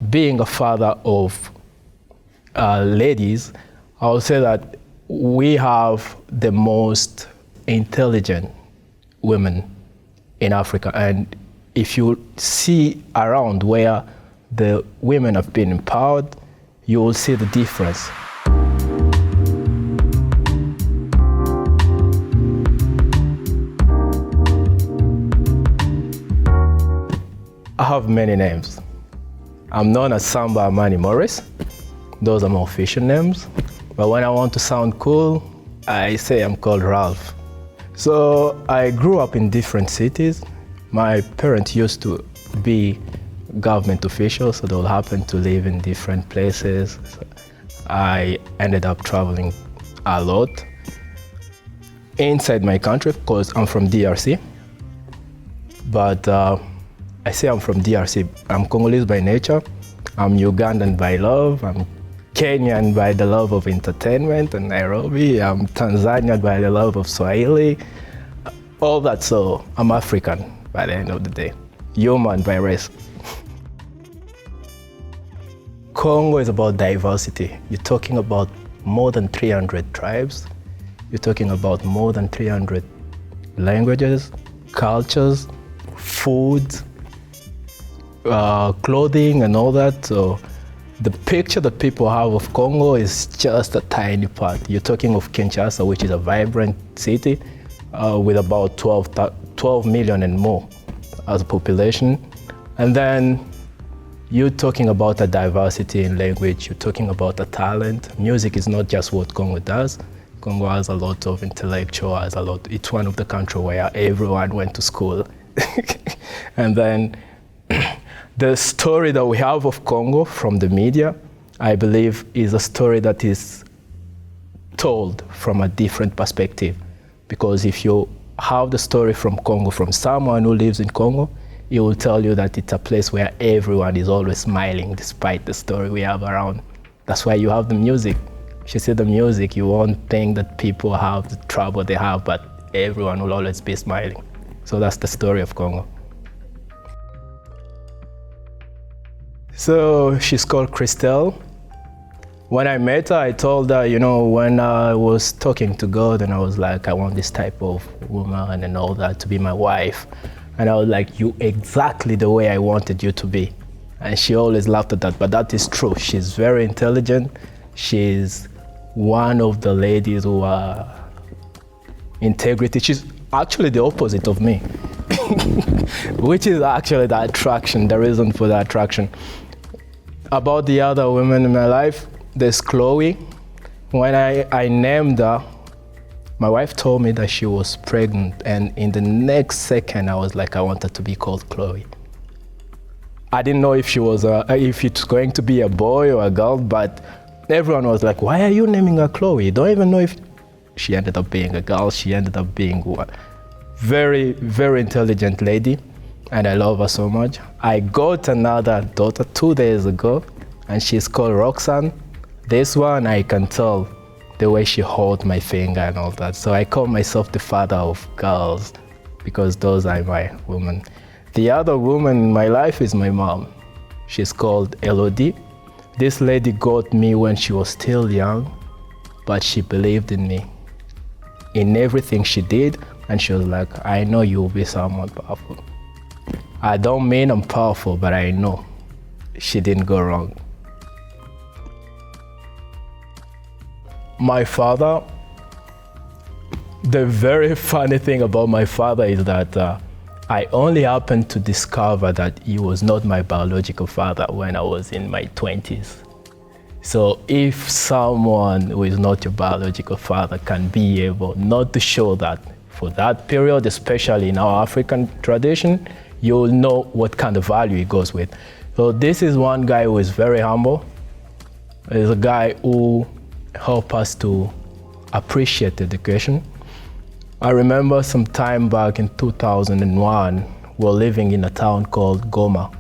being a father of ladies, I would say that we have the most intelligent women in Africa. And if you see around where the women have been empowered, you will see the difference. I have many names. I'm known as Samba Amani Maurice. Those are my official names. But when I want to sound cool, I say I'm called Ralph. So I grew up in different cities. My parents used to be government officials, so they'll happen to live in different places. I ended up traveling a lot inside my country because I'm from DRC. But I say I'm from DRC. I'm Congolese by nature. I'm Ugandan by love. I'm Kenyan by the love of entertainment and Nairobi. I'm Tanzanian by the love of Swahili. All that, so I'm African by the end of the day. Human by race. Congo is about diversity. You're talking about more than 300 tribes. You're talking about more than 300 languages, cultures, food, clothing and all that. So the picture that people have of Congo is just a tiny part. You're talking of Kinshasa, which is a vibrant city with about 12 million and more as a population. And then you're talking about a diversity in language, you're talking about a talent. Music is not just what Congo does. Congo has a lot of intellectual, has a lot. It's one of the countries where everyone went to school. And then the story that we have of Congo from the media, I believe, is a story that is told from a different perspective. Because if you have the story from Congo, from someone who lives in Congo, he will tell you that it's a place where everyone is always smiling despite the story we have around. That's why you have the music. If you see the music, you won't think that people have the trouble they have, but everyone will always be smiling. So that's the story of Congo. So she's called Christelle. When I met her, I told her, you know, when I was talking to God and I was like, I want this type of woman and all that to be my wife. And I was like, you exactly the way I wanted you to be. And she always laughed at that, but that is true. She's very intelligent. She's one of the ladies who are integrity. She's actually the opposite of me, which is actually the attraction, the reason for the attraction. About the other women in my life, there's Chloe. When I named her, my wife told me that she was pregnant, and in the next second, I was like, I want her to be called Chloe. I didn't know if she was if it's going to be a boy or a girl, but everyone was like, why are you naming her Chloe? Don't even know if she ended up being a girl. She ended up being one. Very, very intelligent lady, and I love her so much. I got another daughter 2 days ago, and she's called Roxanne. This one, I can tell the way she holds my finger and all that. So I call myself the father of girls because those are my women. The other woman in my life is my mom. She's called Elodie. This lady got me when she was still young, but she believed in me, in everything she did, and she was like, I know you'll be someone powerful. I don't mean I'm powerful, but I know she didn't go wrong. My father, the very funny thing about my father is that I only happened to discover that he was not my biological father when I was in my 20s. So if someone who is not your biological father can be able not to show that for that period, especially in our African tradition, you'll know what kind of value it goes with. So this is one guy who is very humble. He's a guy who helped us to appreciate education. I remember some time back in 2001, we were living in a town called Goma.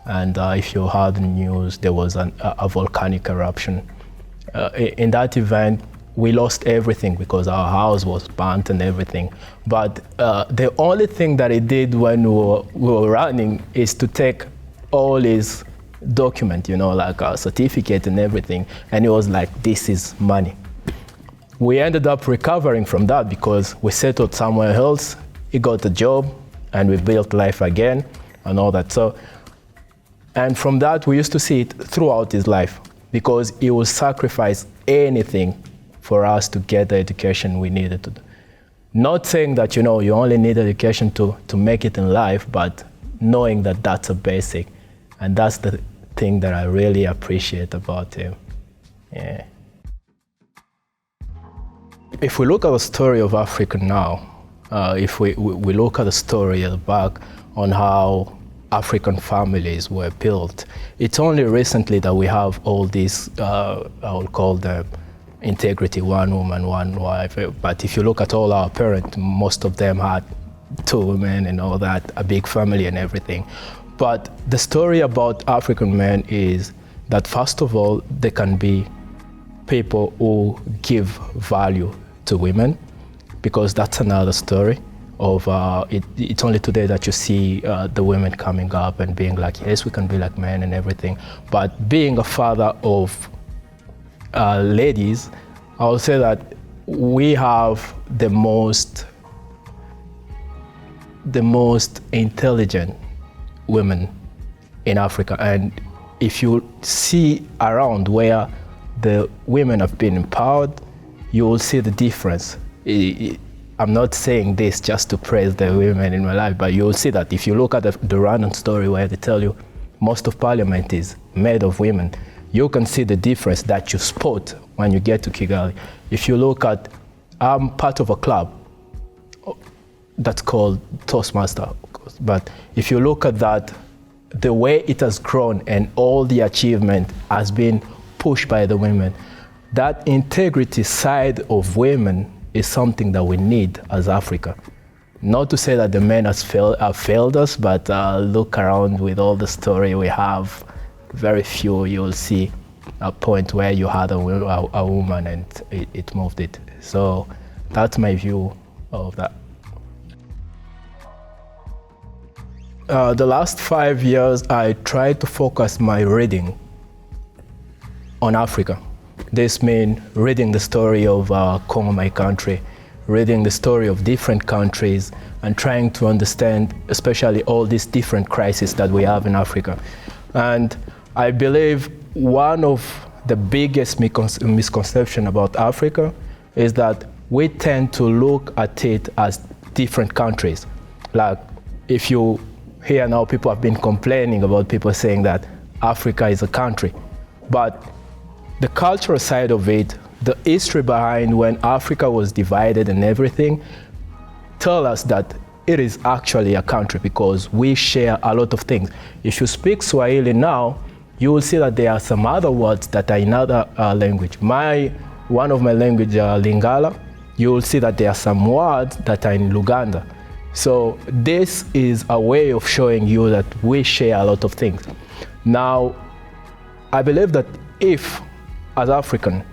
And if you heard the news, there was a volcanic eruption. In that event, we lost everything because our house was burnt and everything. But the only thing that it did when we were running is to take all his document, like a certificate and everything. And it was like, this is money. We ended up recovering from that because we settled somewhere else. He got a job and we built life again and all that. So, and from that, we used to see it throughout his life because he would sacrifice anything for us to get the education we needed to do. Not saying that, you only need education to make it in life, but knowing that that's a basic. And that's the thing that I really appreciate about him. Yeah. If we look at the story of Africa now, if we look at the story at the back on how African families were built, it's only recently that we have all these, I would call them integrity, one woman, one wife. But if you look at all our parents, most of them had 2 women and all that, a big family and everything. But the story about African men is that, first of all, they can be people who give value to women, because that's another story of it's only today that you see the women coming up and being like, yes, we can be like men and everything. But being a father of ladies, I would say that we have the most intelligent women in Africa. And if you see around where the women have been empowered, you will see the difference. I'm not saying this just to praise the women in my life, but you will see that if you look at the Rwandan story where they tell you most of parliament is made of women, you can see the difference that you spot when you get to Kigali. If you look at, I'm part of a club that's called Toastmaster, of course. But if you look at that, the way it has grown and all the achievement has been pushed by the women. That integrity side of women is something that we need as Africa. Not to say that the men have failed us, but look around with all the story we have, very few you'll see a point where you had a woman and it moved it. So that's my view of that. The last 5 years, I tried to focus my reading on Africa. This means reading the story of Congo, my country, reading the story of different countries, and trying to understand especially all these different crises that we have in Africa. And I believe one of the biggest misconceptions about Africa is that we tend to look at it as different countries. Like, if you hear now, people have been complaining about people saying that Africa is a country. But the cultural side of it, the history behind when Africa was divided and everything, tell us that it is actually a country because we share a lot of things. If you speak Swahili now, you will see that there are some other words that are in other language. One of my language, Lingala, you will see that there are some words that are in Luganda. So this is a way of showing you that we share a lot of things. Now, I believe that if, as African,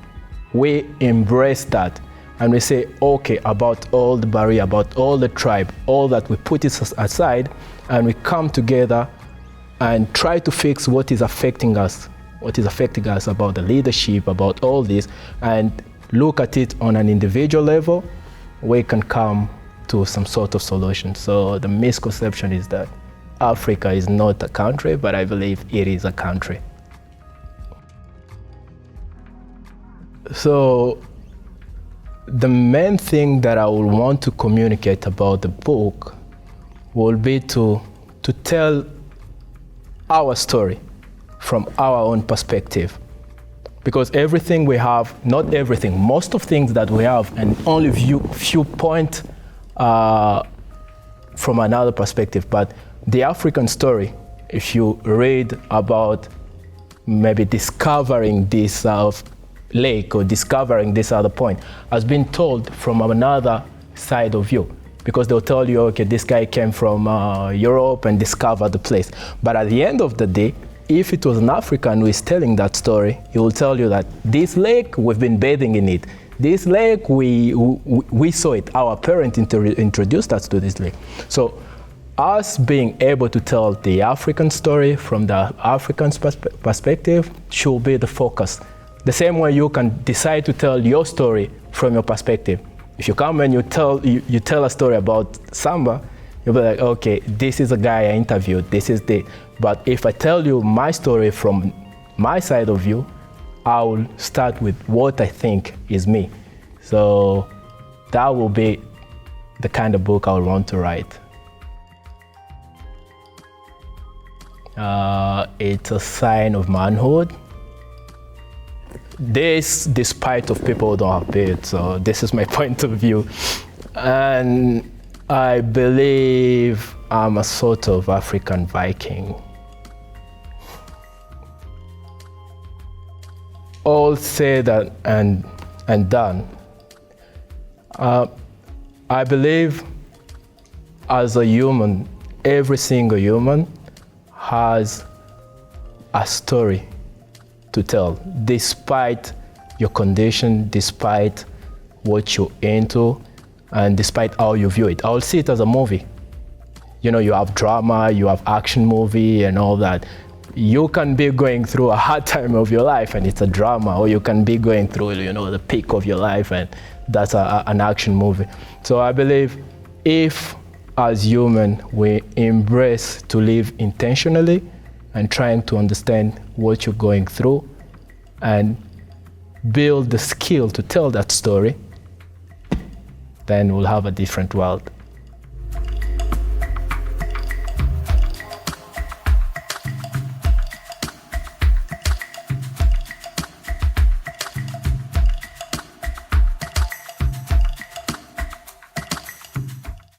we embrace that and we say, okay, about all the barrier, about all the tribe, all that, we put it aside and we come together and try to fix what is affecting us about the leadership, about all this, and look at it on an individual level, we can come to some sort of solution. So the misconception is that Africa is not a country, but I believe it is a country. So the main thing that I would want to communicate about the book will be to tell our story from our own perspective. Because everything we have, not everything, most of things that we have, and only few point from another perspective. But the African story, if you read about maybe discovering this lake or discovering this other point, has been told from another side of view. Because they'll tell you, okay, this guy came from Europe and discovered the place. But at the end of the day, if it was an African who is telling that story, he will tell you that this lake, we've been bathing in it. This lake, we saw it. Our parents introduced us to this lake. So us being able to tell the African story from the African perspective should be the focus. The same way you can decide to tell your story from your perspective. If you come and you tell a story about Samba, you'll be like, okay, this is a guy I interviewed, this is the, but if I tell you my story from my side of view, I will start with what I think is me. So that will be the kind of book I would want to write. It's a sign of manhood. This, despite of people who don't have beards, so this is my point of view. And I believe I'm a sort of African Viking. All said and done. I believe as a human, every single human has a story to tell, despite your condition, despite what you're into, and despite how you view it. I'll see it as a movie. You know, you have drama, you have action movie and all that. You can be going through a hard time of your life and it's a drama, or you can be going through, you know, the peak of your life and that's an action movie. So I believe if, as human, we embrace to live intentionally and trying to understand what you're going through and build the skill to tell that story, then we'll have a different world.